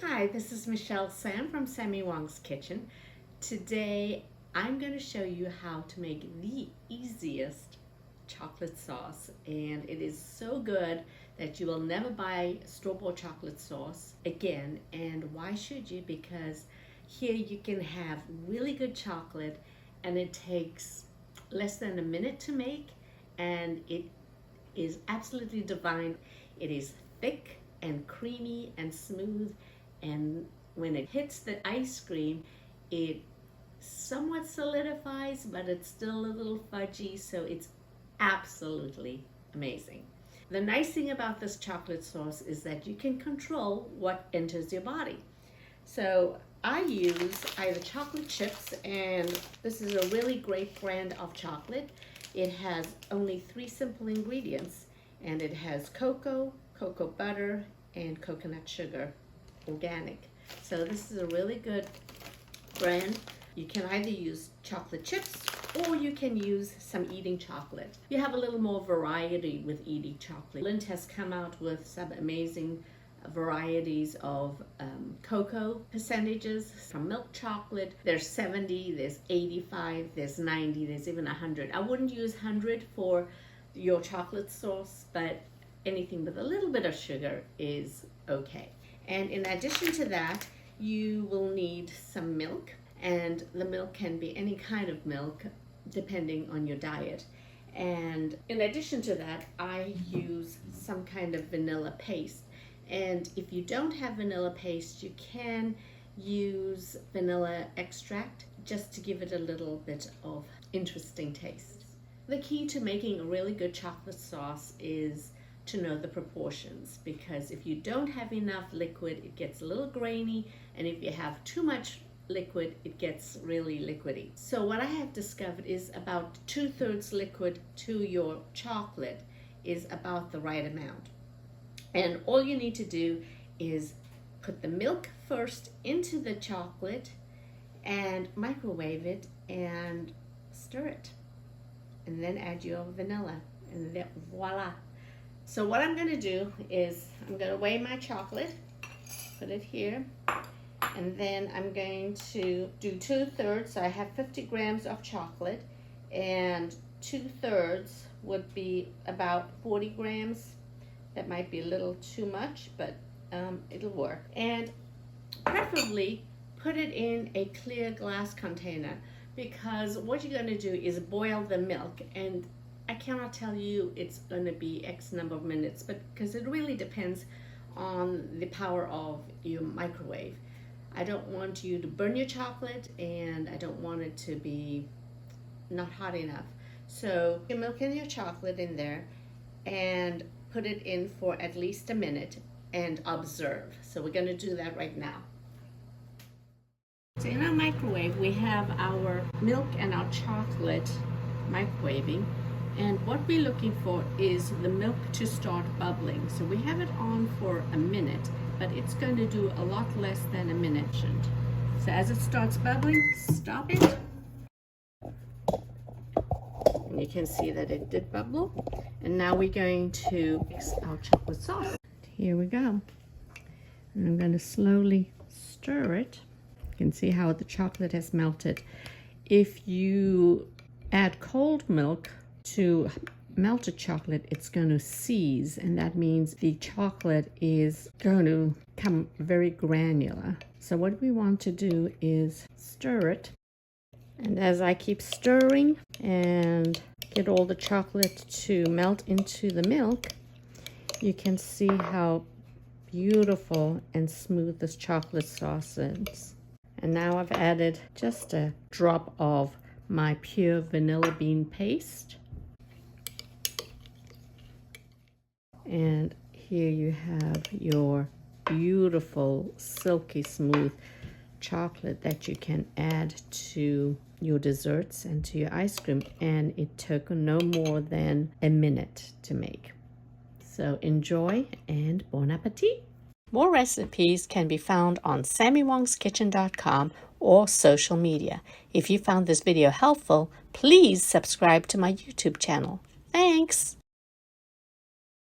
Hi, this is michellesam from Sammy Wong's Kitchen. Today I'm going to show you how to make the easiest chocolate sauce, and it is so good that you will never buy store-bought chocolate sauce again. And why should you? Because here you can have really good chocolate and it takes less than a minute to make, and it is absolutely divine. It is thick and creamy and smooth, and when it hits the ice cream, it somewhat solidifies, but it's still a little fudgy, so it's absolutely amazing. The nice thing about this chocolate sauce is that you can control what enters your body. So I use either chocolate chips, and this is a really great brand of chocolate. It has only 3 simple ingredients, and it has cocoa butter, and coconut sugar, organic. So this is a really good brand. You can either use chocolate chips or you can use some eating chocolate. You have a little more variety with eating chocolate. Lindt has come out with some amazing varieties of cocoa percentages. From milk chocolate, there's 70, there's 85, there's 90, there's even 100. I wouldn't use 100 for your chocolate sauce, but anything with a little bit of sugar is okay. And in addition to that, you will need some milk, and the milk can be any kind of milk depending on your diet. And in addition to that, I use some kind of vanilla paste. And if you don't have vanilla paste, you can use vanilla extract just to give it a little bit of interesting taste. The key to making a really good chocolate sauce is to know the proportions, because if you don't have enough liquid, it gets a little grainy, and if you have too much liquid, it gets really liquidy. So what I have discovered is about 2/3 liquid to your chocolate is about the right amount. And all you need to do is put the milk first into the chocolate and microwave it and stir it, and then add your vanilla, and then voila. So what I'm going to do is I'm going to weigh my chocolate, put it here, and then I'm going to do 2/3. So I have 50 grams of chocolate, and 2/3 would be about 40 grams. That might be a little too much, but it'll work. And preferably put it in a clear glass container, because what you're going to do is boil the milk, and I cannot tell you it's going to be X number of minutes, but because it really depends on the power of your microwave. I don't want you to burn your chocolate, and I don't want it to be not hot enough. So your milk and your chocolate in there, and put it in for at least a minute and observe. So we're going to do that right now. So in our microwave, we have our milk and our chocolate microwaving. And what we're looking for is the milk to start bubbling. So we have it on for a minute, but it's going to do a lot less than a minute. So as it starts bubbling, stop it. And you can see that it did bubble. And now we're going to mix our chocolate sauce. Here we go. And I'm going to slowly stir it. You can see how the chocolate has melted. If you add cold milk to melted chocolate, it's going to seize, and that means the chocolate is going to become very granular. So what we want to do is stir it, and as I keep stirring and get all the chocolate to melt into the milk, you can see how beautiful and smooth this chocolate sauce is. And now I've added just a drop of my pure vanilla bean paste. And here you have your beautiful, silky smooth chocolate that you can add to your desserts and to your ice cream. And it took no more than a minute to make. So enjoy, and bon appetit. More recipes can be found on sammywongsKitchen.com or social media. If you found this video helpful, please subscribe to my YouTube channel. Thanks!